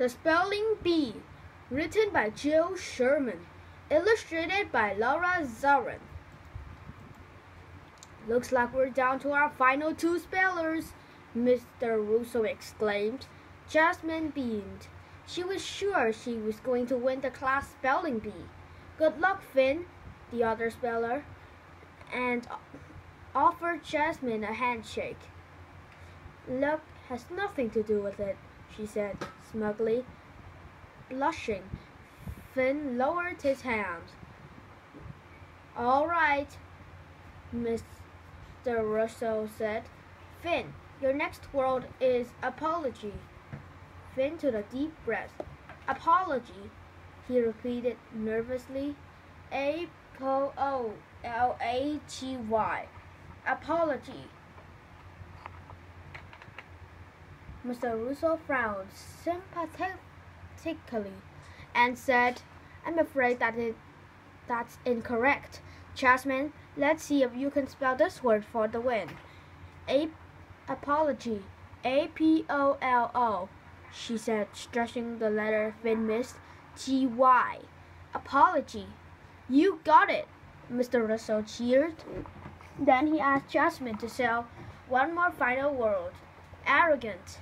The Spelling Bee, written by Jill Sherman, illustrated by Laura Zarin. Looks like we're down to our final two spellers, Mr. Russo exclaimed. Jasmine beamed. She was sure she was going to win the class spelling bee. Good luck, Finn, the other speller, and offered Jasmine a handshake. Luck has nothing to do with it, she said smugly. Blushing, Finn lowered his hand. All right, Mr. Russo said. Finn, your next word is apology. Finn took a deep breath. Apology, he repeated nervously. A-P-O-L-A-G-Y. Apology. Mr. Russo frowned sympathetically and said, I'm afraid that's incorrect. Jasmine, let's see if you can spell this word for the win. Apology. A-P-O-L-O, she said, stretching the letter Finn missed. G-Y. Apology. You got it, Mr. Russo cheered. Then he asked Jasmine to spell one more final word. Arrogant.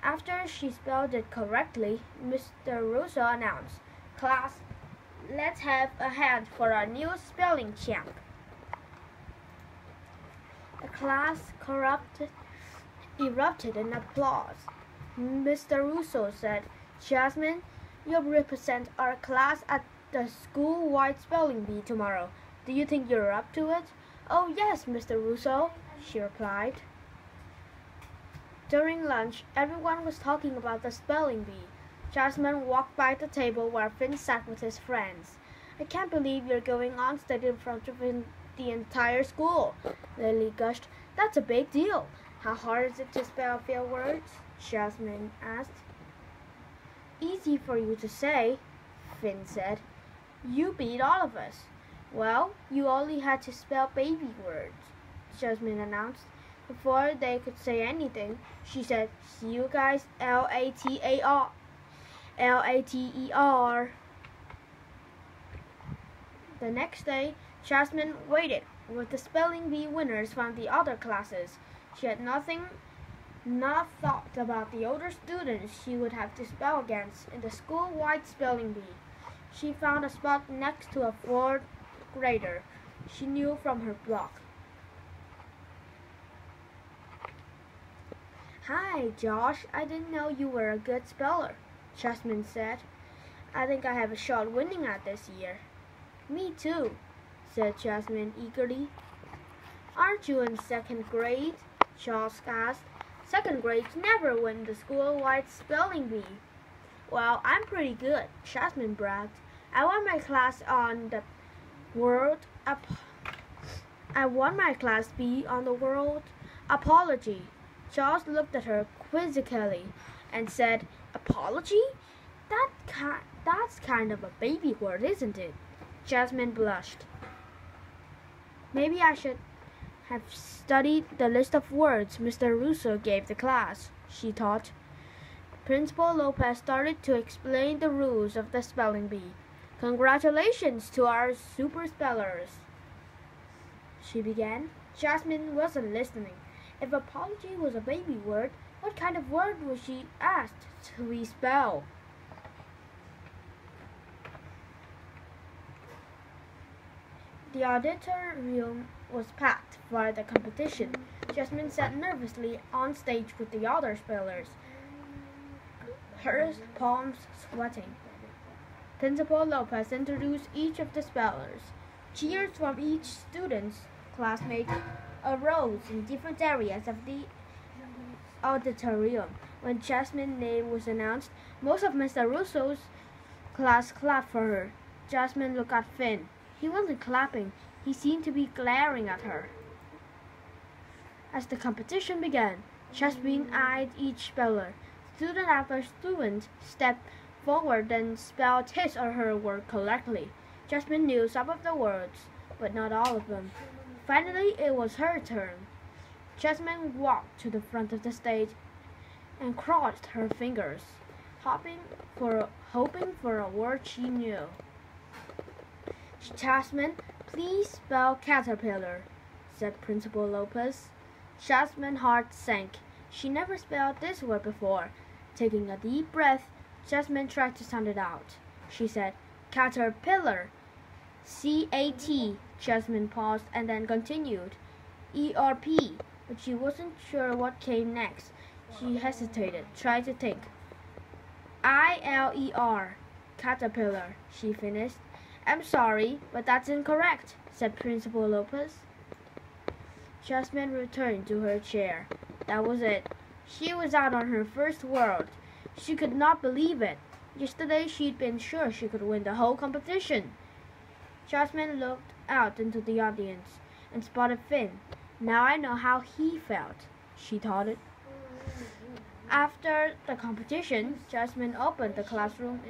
After she spelled it correctly, Mr. Russo announced, Class, let's have a hand for our new spelling champ. The class erupted in applause. Mr. Russo said, Jasmine, you'll represent our class at the school-wide spelling bee tomorrow. Do you think you're up to it? Oh, yes, Mr. Russo, she replied. During lunch, everyone was talking about the spelling bee. Jasmine walked by the table where Finn sat with his friends. I can't believe you're going on stage in front of the entire school, Lily gushed. That's a big deal. How hard is it to spell a few words? Jasmine asked. Easy for you to say, Finn said. You beat all of us. Well, you only had to spell baby words, Jasmine announced. Before they could say anything, she said, see you guys, L-A-T-E-R. The next day, Jasmine waited with the spelling bee winners from the other classes. She had not thought about the older students she would have to spell against in the school-wide spelling bee. She found a spot next to a fourth grader she knew from her block. Hi, Josh. I didn't know you were a good speller, Jasmine said. I think I have a shot winning at this year. Me too, said Jasmine eagerly. Aren't you in second grade? Josh asked. Second grades never win the school-wide spelling bee. Well, I'm pretty good, Jasmine bragged. I won my class bee on the world apology. Josh looked at her quizzically and said, Apology? That's kind of a baby word, isn't it? Jasmine blushed. Maybe I should have studied the list of words Mr. Russo gave the class, she thought. Principal Lopez started to explain the rules of the spelling bee. Congratulations to our super spellers, she began. Jasmine wasn't listening. If apology was a baby word, what kind of word was she asked to respell? The auditorium was packed for the competition. Jasmine sat nervously on stage with the other spellers, her palms sweating. Principal Lopez introduced each of the spellers. Cheers from each student's classmate arose in different areas of the auditorium. When Jasmine's name was announced, most of Mr. Russo's class clapped for her. Jasmine looked at Finn. He wasn't clapping. He seemed to be glaring at her. As the competition began, Jasmine eyed each speller. Student after student stepped forward and spelled his or her word correctly. Jasmine knew some of the words, but not all of them. Finally, it was her turn. Jasmine walked to the front of the stage and crossed her fingers. hoping for a word she knew. Jasmine, please spell caterpillar, said Principal Lopez. Jasmine's heart sank. She never spelled this word before. Taking a deep breath, Jasmine tried to sound it out. She said, caterpillar. C-A-T. Jasmine paused and then continued, E-R-P. But she wasn't sure what came next. She hesitated, tried to think. I-L-E-R. Caterpillar, she finished. I'm sorry, but that's incorrect, said Principal Lopez. Jasmine returned to her chair. That was it. She was out on her first world. She could not believe it. Yesterday she'd been sure she could win the whole competition. Jasmine looked out into the audience and spotted Finn. Now I know how he felt, she thought. After the competition, Jasmine opened the classroom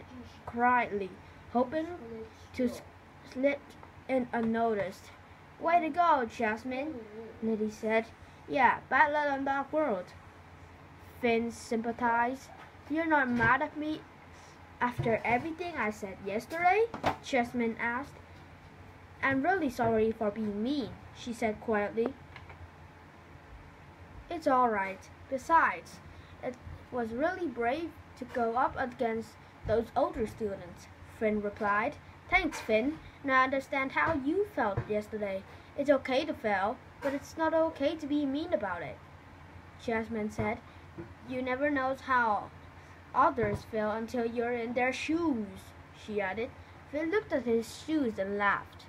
quietly, hoping to slip in unnoticed. Way to go, Jasmine, Liddy said. Yeah, bad luck on that world. Finn sympathized. You're not mad at me after everything I said yesterday? Jasmine asked. I'm really sorry for being mean, she said quietly. It's all right. Besides, it was really brave to go up against those older students, Finn replied. Thanks, Finn. Now I understand how you felt yesterday. It's okay to fail, but it's not okay to be mean about it. Jasmine said, you never know how others feel until you're in their shoes, she added. Finn looked at his shoes and laughed.